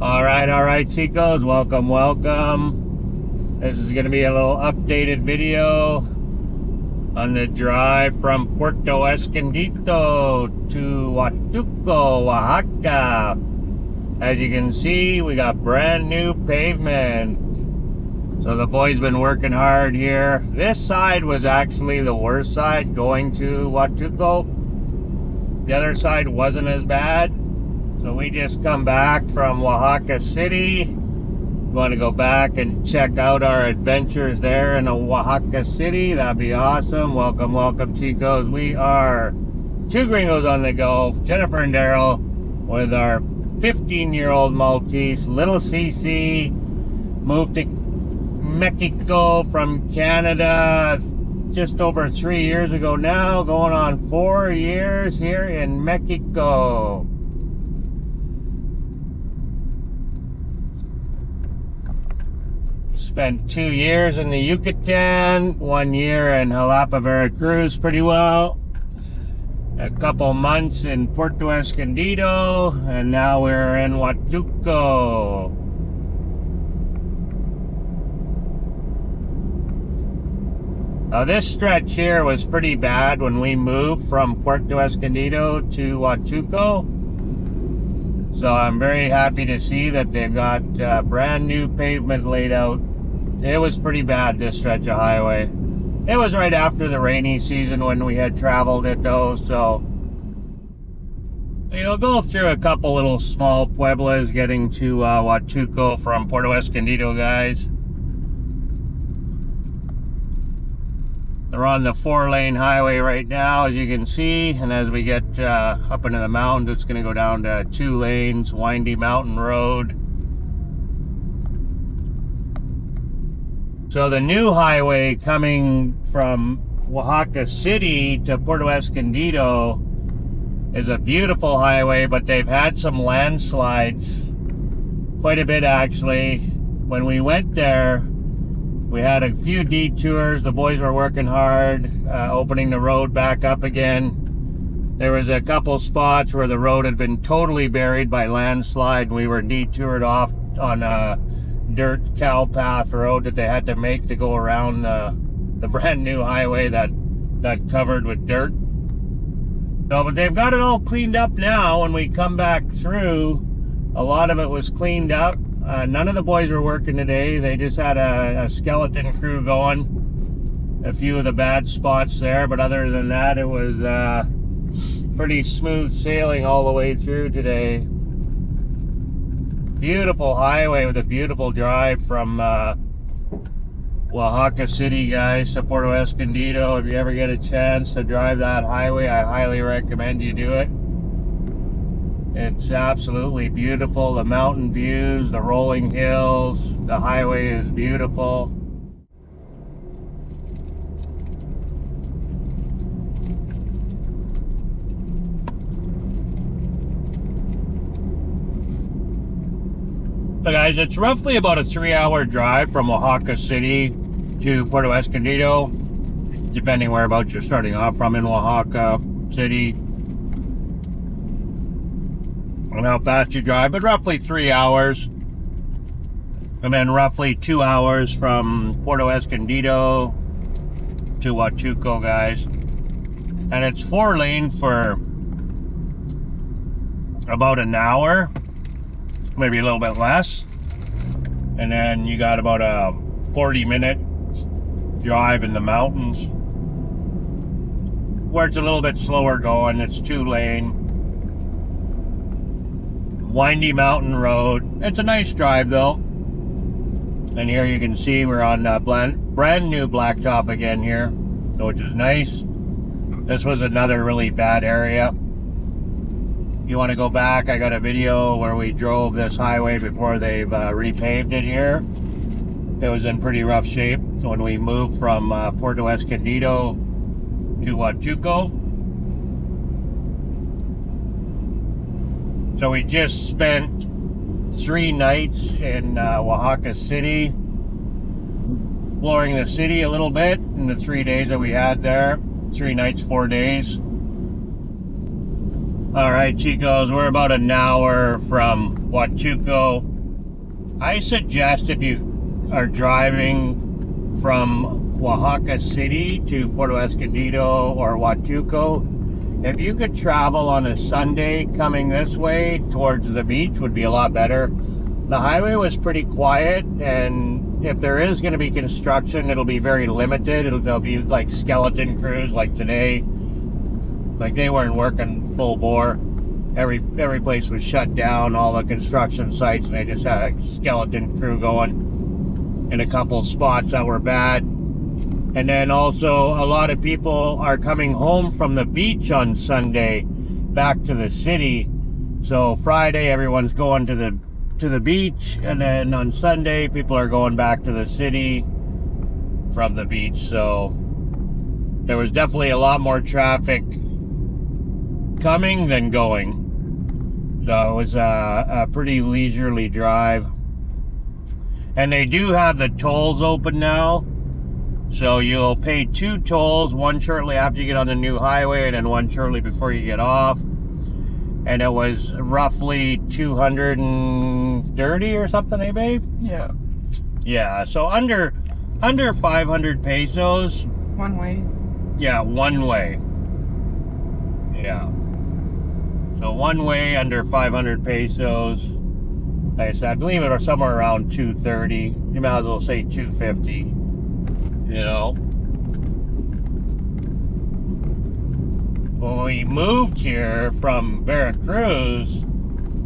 All right, chicos, welcome. This is going to be a little updated video on the drive from Puerto Escondido to Huatulco, Oaxaca. As you can see, we got brand new pavement. So the boys been working hard here. This side was actually the worst side going to Huatulco. The other side wasn't as bad. So we just come back from Oaxaca City. We want to go back and check out our adventures there in Oaxaca City. That'd be awesome. Welcome, chicos. We are two gringos on the go, Jennifer and Daryl, with our 15-year-old Maltese, little CC. Moved to Mexico from Canada just over 3 years ago now, going on 4 years here in Mexico. Spent 2 years in the Yucatan, 1 year in Jalapa, Veracruz, pretty well. A couple months in Puerto Escondido, and now we're in Huatulco. Now this stretch here was pretty bad when we moved from Puerto Escondido to Huatulco. So I'm very happy to see that they've got brand new pavement laid out. It was pretty bad, this stretch of highway. It was right after the rainy season when we had traveled it though, so you'll go through a couple little small pueblos getting to Huatulco from Puerto Escondido, guys. They're on the 4-lane highway right now, as you can see, and as we get up into the mountains, it's going to go down to 2 lanes, windy mountain road. So the new highway coming from Oaxaca City to Puerto Escondido is a beautiful highway, but they've had some landslides, quite a bit actually. When we went there, we had a few detours. The boys were working hard, opening the road back up again. There was a couple spots where the road had been totally buried by landslide. We were detoured off on a dirt cow path road that they had to make to go around the brand new highway that got covered with dirt. No, but they've got it all cleaned up now. When we come back through, a lot of it was cleaned up. None of the boys were working today. They just had a skeleton crew going. A few of the bad spots there, but other than that, it was pretty smooth sailing all the way through today. Beautiful highway with a beautiful drive from Oaxaca City, guys, to Puerto Escondido. If you ever get a chance to drive that highway, I highly recommend you do it. It's absolutely beautiful. The mountain views, the rolling hills, the highway is beautiful. So guys, it's roughly about a 3-hour drive from Oaxaca City to Puerto Escondido, depending whereabouts you're starting off from in Oaxaca City and how fast you drive, but roughly 3 hours. And then roughly 2 hours from Puerto Escondido to Huatulco, guys. And it's 4-lane for about an hour, maybe a little bit less. And then you got about a 40-minute drive in the mountains where it's a little bit slower going. It's 2-lane. Windy mountain road. It's a nice drive though. And here you can see we're on brand new blacktop again here, which is nice. This was another really bad area. You want to go back, I got a video where we drove this highway before they've repaved it here. It was in pretty rough shape when we moved from Puerto Escondido to Huatulco. So we just spent 3 nights in Oaxaca City, exploring the city a little bit in the 3 days that we had there. 3 nights, 4 days. All right, chicos, we're about an hour from Huatulco I suggest if you are driving from Oaxaca City to Puerto Escondido or Huatulco, if you could travel on a Sunday coming this way towards the beach would be a lot better. The highway was pretty quiet, and if there is going to be construction, it'll be very limited. There'll be like skeleton crews like today. Like they weren't working full bore. Every place was shut down, all the construction sites, and they just had a skeleton crew going in a couple spots that were bad. And then also a lot of people are coming home from the beach on Sunday back to the city. So Friday everyone's going to the beach, and then on Sunday people are going back to the city from the beach. So there was definitely a lot more traffic coming than going. So it was a pretty leisurely drive. And they do have the tolls open now. So you'll pay 2 tolls, one shortly after you get on the new highway and then one shortly before you get off. And it was roughly 230 or something, eh, babe? Yeah. Yeah, so under 500 pesos. One way. Yeah, one way. Yeah. So one way under 500 pesos. Like I said, I believe it was somewhere around 230. You might as well say 250. You know, when we moved here from Veracruz,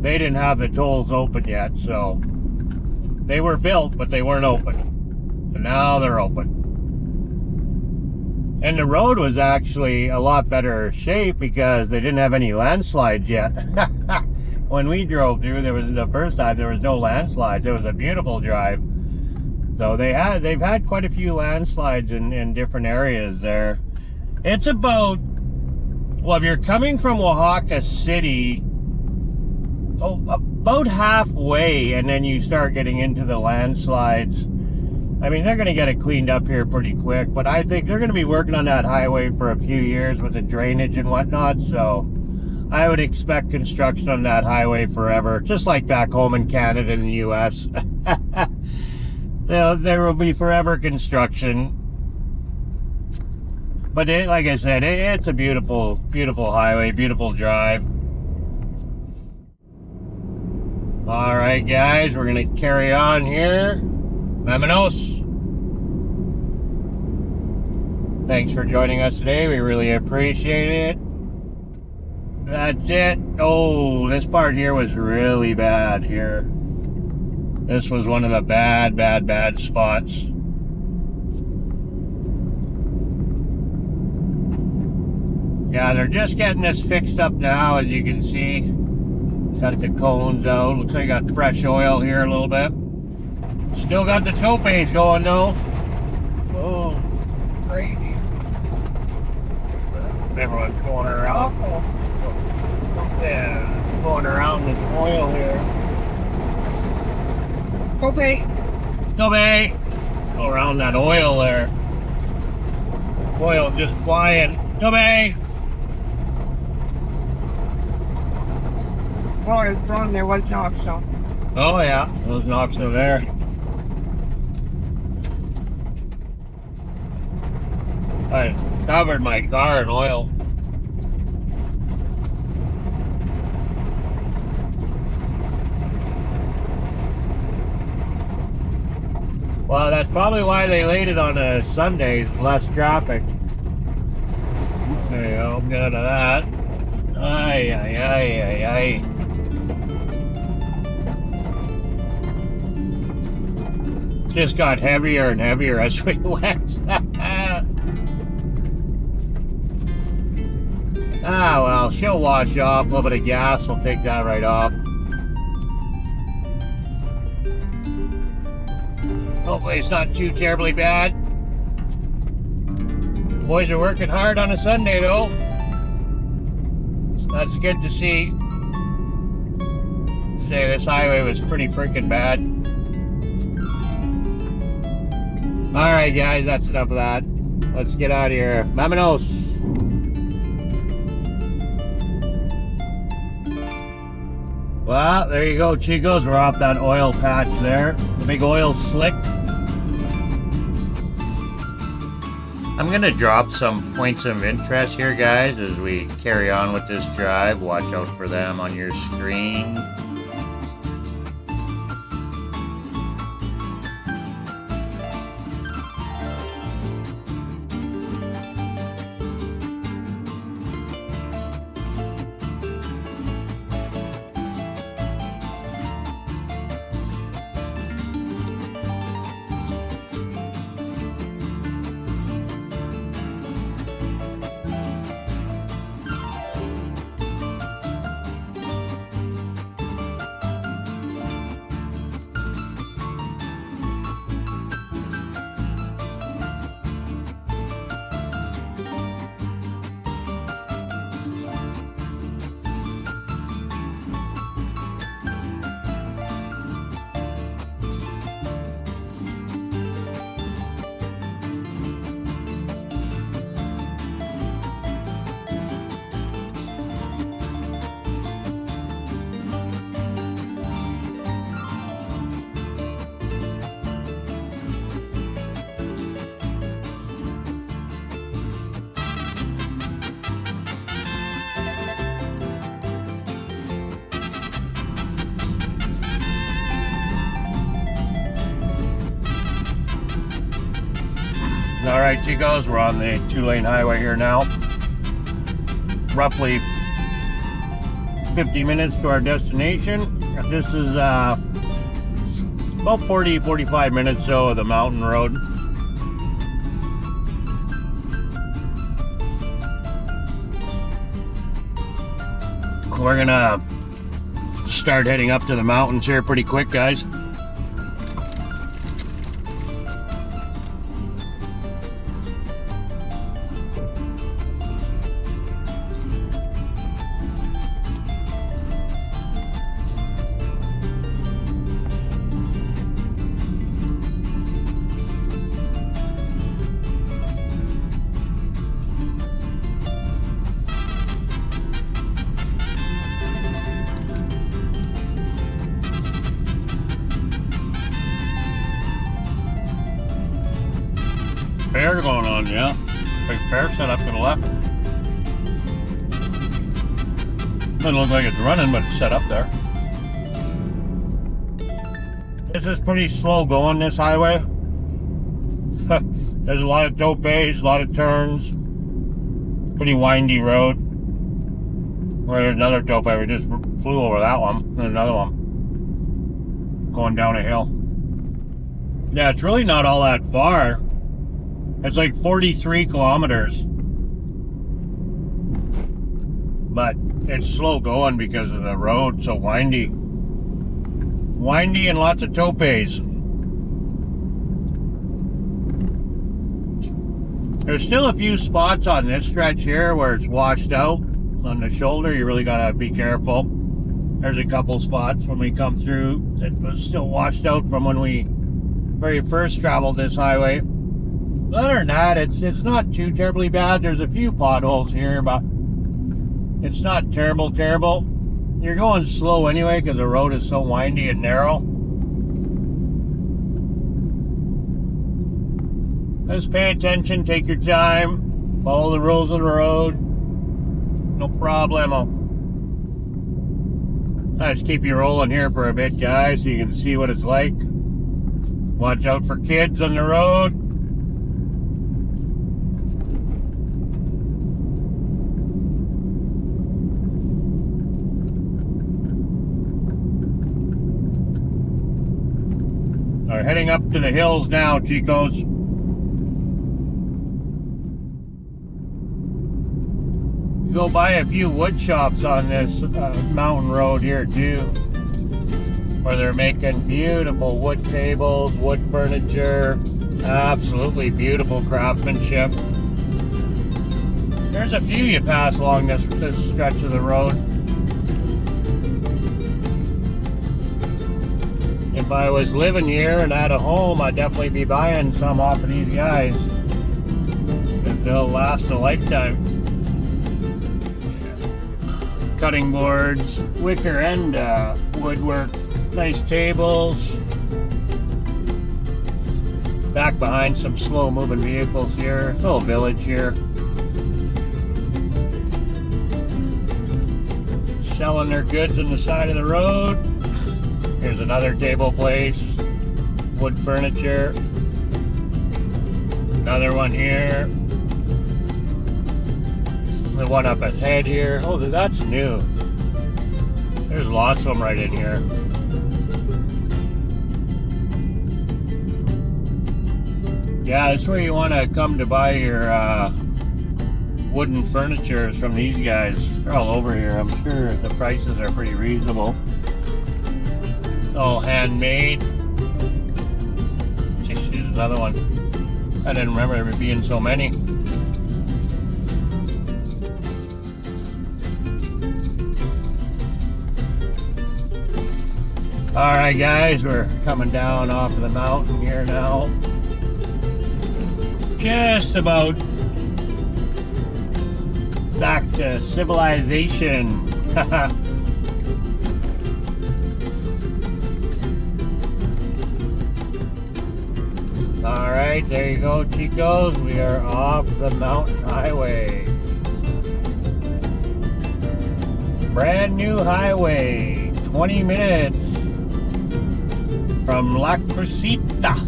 they didn't have the tolls open yet, so they were built, but they weren't open. And now they're open. And the road was actually a lot better shape because they didn't have any landslides yet. When we drove through, the first time there was no landslides. It was a beautiful drive. So they've had quite a few landslides in different areas there. It's about, well, if you're coming from Oaxaca City, about halfway, and then you start getting into the landslides. I mean, they're going to get it cleaned up here pretty quick, but I think they're going to be working on that highway for a few years with the drainage and whatnot, so I would expect construction on that highway forever, just like back home in Canada and the U.S. There will be forever construction. But like I said, it's a beautiful, beautiful highway, beautiful drive. All right, guys, we're going to carry on here. Vámonos. Thanks for joining us today. We really appreciate it. That's it. Oh, this part here was really bad here. This was one of the bad spots. Yeah, they're just getting this fixed up now, as you can see. Got the cones out. Looks like I got fresh oil here a little bit. Still got the tow page going though. Oh, crazy. Everyone's going around. Yeah, going around with oil here. Okay. Go around that oil there. Oil just flying. Go Well, it's wrong. There was no so. Oh yeah, those knocks are there. I covered my car in oil. Well, that's probably why they laid it on a Sunday, less traffic. There you go, get out of that. Ay. Just got heavier and heavier as we went. Ah, well, she'll wash off. A little bit of gas will take that right off. Hopefully it's not too terribly bad. Boys are working hard on a Sunday, though. That's good to see. Say this highway was pretty freaking bad. Alright guys, that's enough of that. Let's get out of here. Vámonos! Well, there you go, Chicos. We're off that oil patch there. The big oil slick. I'm going to drop some points of interest here, guys, as we carry on with this drive. Watch out for them on your screen. All right, Chicos, we're on the 2-lane highway here now. Roughly 50 minutes to our destination. This is about 40-45 minutes so of the mountain road. We're gonna start heading up to the mountains here pretty quick, guys. Fair going on, yeah. Big fair set up to the left. Doesn't look like it's running, but it's set up there. This is pretty slow going, this highway. There's a lot of topes, a lot of turns. Pretty windy road. Well, there's another tope. We just flew over that one. And another one. Going down a hill. Yeah, it's really not all that far. It's like 43 kilometers. But it's slow going because of the road, so windy. Windy and lots of topes. There's still a few spots on this stretch here where it's washed out on the shoulder. You really gotta be careful. There's a couple spots when we come through that was still washed out from when we very first traveled this highway. Other than that, it's not too terribly bad. There's a few potholes here, but it's not terrible. You're going slow anyway because the road is so windy and narrow. Just pay attention, take your time, follow the rules of the road. No problemo. I just keep you rolling here for a bit, guys, so you can see what it's like. Watch out for kids on the road. We're heading up to the hills now, Chicos. You go by a few wood shops on this mountain road here too, where they're making beautiful wood tables, wood furniture, absolutely beautiful craftsmanship. There's a few you pass along this stretch of the road. If I was living here and had a home, I'd definitely be buying some off of these guys, because they'll last a lifetime. cutting boards, wicker and woodwork. Nice tables. Back behind some slow-moving vehicles here. Little village here. Selling their goods on the side of the road. Here's another table place. Wood furniture. Another one here. The one up ahead here. Oh, that's new. There's lots of them right in here. Yeah, that's where you want to come to buy your wooden furniture from these guys. They're all over here. I'm sure the prices are pretty reasonable. All handmade. Just here's another one. I didn't remember there being so many. Alright guys, we're coming down off of the mountain here now. Just about back to civilization. Alright, there you go, chicos. We are off the mountain highway. Brand new highway. 20 minutes from La Crucita.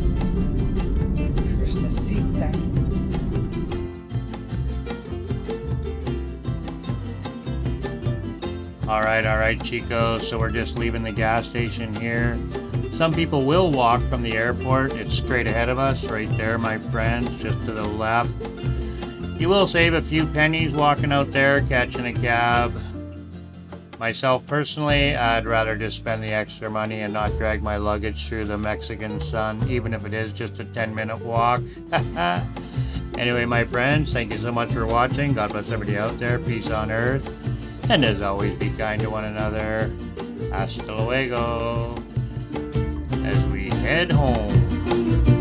Alright, chicos. So we're just leaving the gas station here. Some people will walk from the airport. It's straight ahead of us, right there, my friends, just to the left. You will save a few pennies walking out there, catching a cab. Myself, personally, I'd rather just spend the extra money and not drag my luggage through the Mexican sun, even if it is just a 10-minute walk. Anyway, my friends, thank you so much for watching. God bless everybody out there. Peace on earth. And as always, be kind to one another. Hasta luego. As we head home.